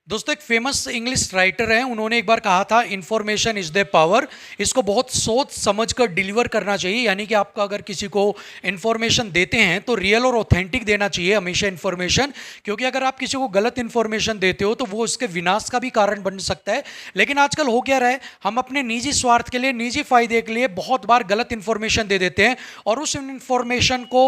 दोस्तों, एक famous English writer हैं, उन्होंने एक बार कहा था इन्फॉर्मेशन इज द पावर। इसको बहुत सोच समझ कर डिलीवर करना चाहिए। यानी कि आपका अगर किसी को इन्फॉर्मेशन देते हैं तो रियल और ऑथेंटिक देना चाहिए हमेशा इन्फॉर्मेशन। क्योंकि अगर आप किसी को गलत इन्फॉर्मेशन देते हो तो वो उसके विनाश का भी कारण बन सकता है। लेकिन आजकल हो क्या रहा है, हम अपने निजी स्वार्थ के लिए, निजी फायदे के लिए बहुत बार गलत इन्फॉर्मेशन दे देते हैं और उस इन्फॉर्मेशन को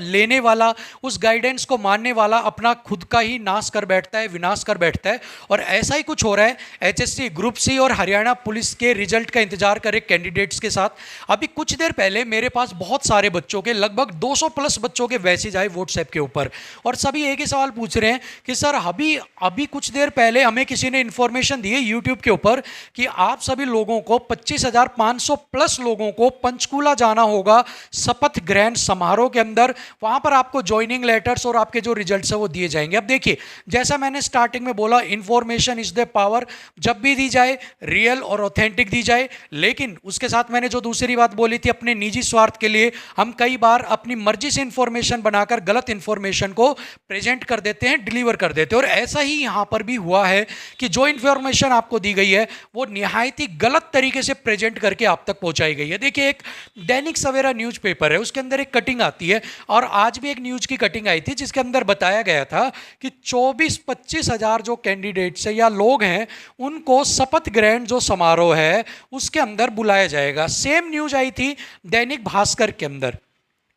लेने वाला, उस गाइडेंस को मानने वाला अपना खुद का ही नाश कर बैठता है, विनाश कर बैठता है। और ऐसा ही कुछ हो रहा है एचएससी, ग्रुप सी और हरियाणा पुलिस के रिजल्ट का इंतजार कर रहे कैंडिडेट्स के साथ। अभी कुछ देर पहले मेरे पास बहुत सारे बच्चों के, लगभग 200 प्लस बच्चों के मैसेज आए व्हाट्सएप के ऊपर, और सभी एक ही सवाल पूछ रहे हैं कि सर अभी अभी कुछ देर पहले हमें किसी ने इंफॉर्मेशन दी है यूट्यूब के ऊपर कि आप सभी लोगों को 25,500 प्लस लोगों को पंचकूला जाना होगा शपथ ग्रहण समारोह के अंदर। वहां पर आपको ज्वाइनिंग लेटर्स और आपके जो रिजल्ट्स है वो दिए जाएंगे। अब देखिए, जैसा मैंने स्टार्टिंग में बोला, इंफॉर्मेशन इज द पावर। जब भी दी जाए रियल और ऑथेंटिक दी जाए, लेकिन उसके साथ मैंने जो दूसरी बात बोली थी, अपने निजी स्वार्थ के लिए हम कई बार अपनी मर्जी से इंफॉर्मेशन बनाकर गलत इंफॉर्मेशन को प्रेजेंट कर देते हैं, डिलीवर कर देते हैं। और ऐसा ही यहां पर भी हुआ है कि जो इंफॉर्मेशन आपको दी गई है वो निहायत ही गलत तरीके से प्रेजेंट करके आप तक पहुंचाई गई है। देखिए, एक दैनिक सवेरा न्यूज़पेपर है, उसके अंदर एक कटिंग आती है, और आज भी एक न्यूज की कटिंग आई थी जिसके अंदर बताया गया था कि 24-25 हजार जो कैंडिडेट्स है या लोग हैं उनको शपथ ग्रहण जो समारोह है उसके अंदर बुलाया जाएगा। सेम न्यूज आई थी दैनिक भास्कर के अंदर,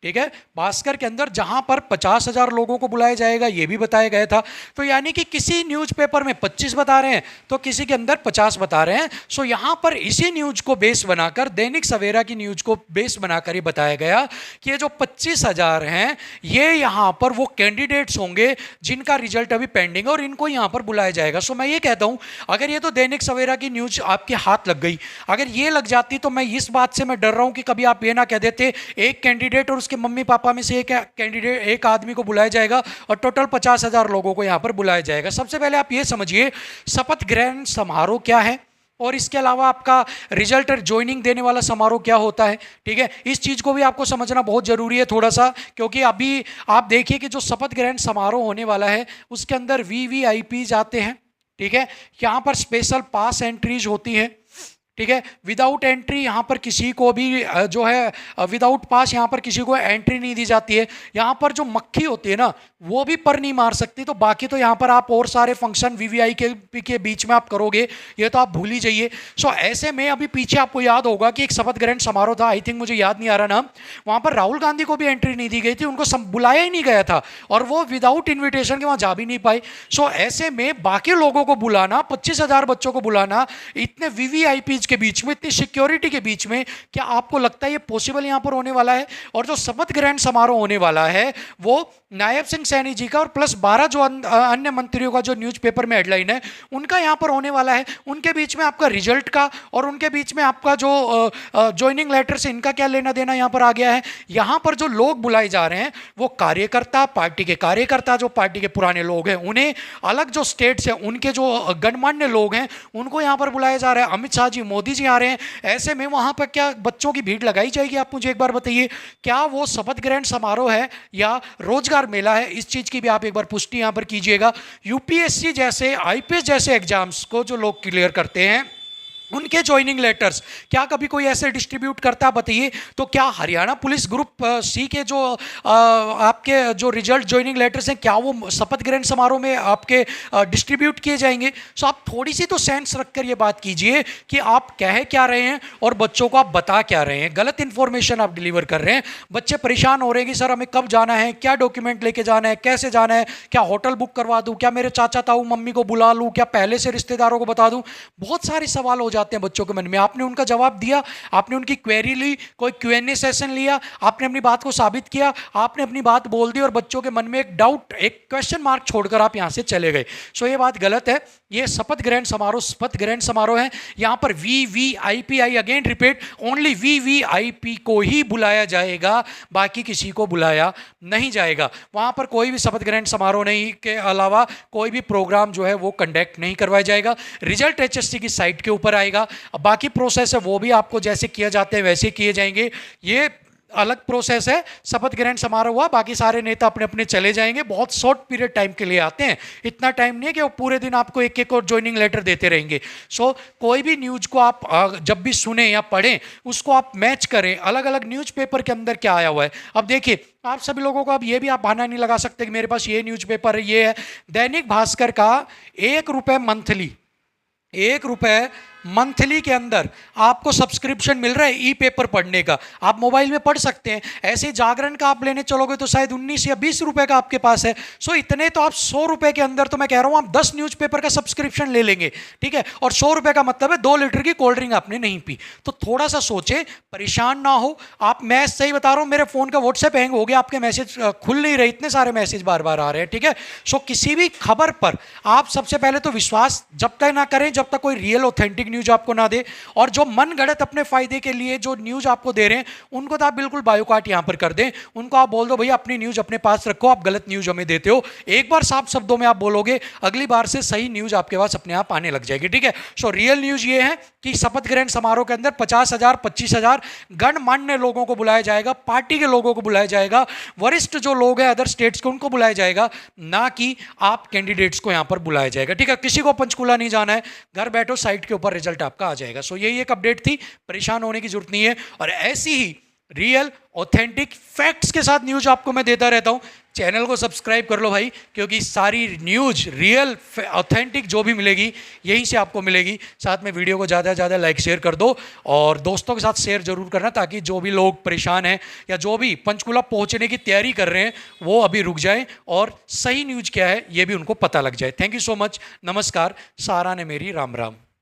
ठीक है, भास्कर के अंदर, जहां पर 50,000 लोगों को बुलाया जाएगा ये भी बताया गया था। तो यानी कि किसी न्यूज़पेपर में 25 बता रहे हैं तो किसी के अंदर 50 बता रहे हैं। सो यहां पर इसी न्यूज को बेस बनाकर, दैनिक सवेरा की न्यूज को बेस बनाकर ये बताया गया कि ये जो 25,000 हैं ये यहां पर वो कैंडिडेट्स होंगे जिनका रिजल्ट अभी पेंडिंग है और इनको यहां पर बुलाया जाएगा। सो मैं ये कहता हूं, अगर ये तो दैनिक सवेरा की न्यूज आपके हाथ लग गई, अगर ये लग जाती तो मैं इस बात से मैं डर रहा हूं कि कभी आप ये ना कह देते एक कैंडिडेट और उसके मम्मी पापा में से एक कैंडिडेट, एक आदमी को बुलाया जाएगा और टोटल 50,000 लोगों को यहां पर बुलाया जाएगा। सबसे पहले आप ये समझिए शपथ ग्रहण समारोह क्या है और इसके अलावा आपका रिजल्ट और ज्वाइनिंग देने वाला समारोह क्या होता है। ठीक है, इस चीज को भी आपको समझना बहुत जरूरी है थोड़ा सा, क्योंकि अभी आप देखिए कि जो शपथ ग्रहण समारोह होने वाला है उसके अंदर वीवीआईपी आते हैं। ठीक है, यहां पर स्पेशल पास एंट्रीज होती हैं। ठीक है, विदाउट एंट्री यहाँ पर किसी को भी जो है विदाउट पास यहाँ पर किसी को एंट्री नहीं दी जाती है। यहाँ पर जो मक्खी होती है ना वो भी पर नहीं मार सकती। तो बाकी तो यहाँ पर आप और सारे फंक्शन वीवीआई के बीच में आप करोगे, ये तो आप भूल ही जाइए। सो ऐसे में अभी पीछे आपको याद होगा कि एक शपथ ग्रहण समारोह था, आई थिंक मुझे याद नहीं आ रहा नाम, वहाँ पर राहुल गांधी को भी एंट्री नहीं दी गई थी, उनको बुलाया ही नहीं गया था और वो विदाउट इन्विटेशन के वहाँ जा भी नहीं पाए। सो ऐसे में बाकी लोगों को बुलाना, 25,000 बच्चों को बुलाना इतने वीवीआईपी के बीच में, इतनी सिक्योरिटी के बीच में, क्या आपको लगता है ये पॉसिबल यहां पर होने वाला है? और जो शपथ ग्रहण समारोह होने वाला है वो नायब सिंह सैनी जी का और प्लस 12 जो अन्य मंत्रियों का जो न्यूज़पेपर में हेडलाइन है उनका यहां पर होने वाला है। उनके बीच में आपका रिजल्ट का और उनके बीच में आपका जो ज्वाइनिंग लेटर से इनका क्या लेना देना यहां पर आ गया है। यहां पर जो लोग बुलाए जा रहे हैं वो कार्यकर्ता, पार्टी के कार्यकर्ता, जो पार्टी के पुराने लोग हैं उन्हें, अलग जो स्टेट्स हैं उनके जो गणमान्य लोग हैं उनको यहां पर बुलाया जा रहा है। अमित शाह जी, मोदी जी आ रहे हैं। ऐसे में वहां पर क्या बच्चों की भीड़ लगाई जाएगी? आप मुझे एक बार बताइए, क्या वो शपथ ग्रहण समारोह है या रोजगार मेला है? इस चीज की भी आप एक बार पुष्टि यहां पर कीजिएगा। यूपीएससी जैसे, आईपीएस जैसे एग्जाम्स को जो लोग क्लियर करते हैं उनके ज्वाइनिंग लेटर्स क्या कभी कोई ऐसे डिस्ट्रीब्यूट करता, बताइए। तो क्या हरियाणा पुलिस ग्रुप सी के जो आपके जो रिजल्ट ज्वाइनिंग लेटर्स हैं क्या वो शपथ ग्रहण समारोह में आपके डिस्ट्रीब्यूट किए जाएंगे? सो आप थोड़ी सी तो सेंस रखकर ये बात कीजिए कि आप कह क्या रहे हैं और बच्चों को आप बता क्या रहे हैं। गलत इंफॉर्मेशन आप डिलीवर कर रहे हैं, बच्चे परेशान हो रहे हैं कि सर हमें कब जाना है, क्या डॉक्यूमेंट लेके जाना है, कैसे जाना है, क्या होटल बुक करवा दूं, क्या मेरे चाचा ताऊ मम्मी को बुला लूं, क्या पहले से रिश्तेदारों को बता दूं। बहुत सारे सवाल हो जाते हैं बच्चों के मन में। आपने उनका जवाब दिया, आपने उनकी क्वेरी ली, कोई क्यूएनए सेशन लिया, आपने अपनी बात को साबित किया, आपने अपनी बात बोल दी और बच्चों के मन में एक डाउट, एक क्वेश्चन मार्क छोड़कर आप यहां से चले गए। सो ये बात गलत है। ये शपथ ग्रहण समारोह शपथ ग्रहण समारोह है। यहां पर VVIP, I again repeat, only VVIP को ही बुलाया जाएगा, बाकी किसी को बुलाया नहीं जाएगा। वहां पर कोई भी शपथ ग्रहण समारोह नहीं के अलावा कोई भी प्रोग्राम जो है वो कंडक्ट नहीं करवाया जाएगा। रिजल्ट एचएससी की साइट के ऊपर आएगा, बाकी प्रोसेस है वो भी आपको जैसे किए जाते हैं वैसे किए जाएंगे। ये अलग प्रोसेस है। शपथ ग्रहण समारोह हुआ, बाकी सारे नेता अपने अपने चले जाएंगे, बहुत शॉर्ट पीरियड टाइम के लिए आते हैं, इतना टाइम नहीं है कि वो पूरे दिन आपको एक एक और ज्वाइनिंग लेटर देते रहेंगे। सो कोई भी न्यूज को आप जब भी सुने या पढ़ें उसको आप मैच करें, अलग अलग न्यूज़पेपर के अंदर क्या आया हुआ है। अब देखिए आप सभी लोगों को अब ये भी आप बहाना नहीं लगा सकते कि मेरे पास ये न्यूज़पेपर है, ये है। दैनिक भास्कर का ₹1 मंथली, ₹1 मंथली के अंदर आपको सब्सक्रिप्शन मिल रहा है ई पेपर पढ़ने का, आप मोबाइल में पढ़ सकते हैं। ऐसे जागरण का आप लेने चलोगे तो शायद 19 या 20 रुपए का आपके पास है। सो इतने तो आप 100 रुपए के अंदर, तो मैं कह रहा हूं आप 10 न्यूज़पेपर का सब्सक्रिप्शन ले लेंगे, ठीक है। और 100 रुपए का मतलब है 2 लीटर की कोल्ड ड्रिंक आपने नहीं पी। तो थोड़ा सा सोचे, परेशान ना हो आप। मैं सही बता रहा हूं, मेरे फोन का व्हाट्सएप हैंग हो गया, आपके मैसेज खुल नहीं रहे, इतने सारे मैसेज बार बार आ रहे हैं, ठीक है। सो किसी भी खबर पर आप सबसे पहले तो विश्वास जब तक ना करें जब तक कोई रियल ऑथेंटिक न्यूज आपको ना दे। और जो मन गढ़ंत अपने फायदे के लिए जो न्यूज आपको दे रहे हैं उनको तो आप बिल्कुल बायोकाट यहां पर कर दें। उनको आप बोल दो भैया अपनी न्यूज अपने पास रखो, आप गलत न्यूज हमें देते हो। एक बार साफ शब्दों में आप बोलोगे, अगली बार से सही न्यूज आपके पास अपने आप आने लग जाएगी, ठीक है। सो रियल न्यूज ये है कि शपथ ग्रहण समारोह के अंदर 50,000 25,000 गणमान्य लोगों को बुलाया जाएगा, पार्टी के लोगों को बुलाया जाएगा, वरिष्ठ जो लोग हैं अदर स्टेट्स के उनको बुलाया जाएगा, ना कि आप कैंडिडेट्स को यहां पर बुलाया जाएगा, ठीक है। किसी को पंचकूला नहीं जाना है, घर बैठो साइट के ऊपर रिजल्ट आपका आ जाएगा। सो यही एक अपडेट थी, परेशान होने की जरूरत नहीं है। और ऐसी ही रियल ऑथेंटिक फैक्ट्स के साथ न्यूज आपको मैं देता रहता हूं। चैनल को सब्सक्राइब कर लो भाई, क्योंकि सारी न्यूज रियल ऑथेंटिक जो भी मिलेगी यहीं से आपको मिलेगी। साथ में वीडियो को ज़्यादा से ज़्यादा लाइक शेयर कर दो और दोस्तों के साथ शेयर जरूर करना, ताकि जो भी लोग परेशान हैं या जो भी पंचकूला पहुंचने की तैयारी कर रहे हैं वो अभी रुक जाएं और सही न्यूज क्या है ये भी उनको पता लग जाए। थैंक यू सो मच, नमस्कार, सारा ने मेरी राम राम।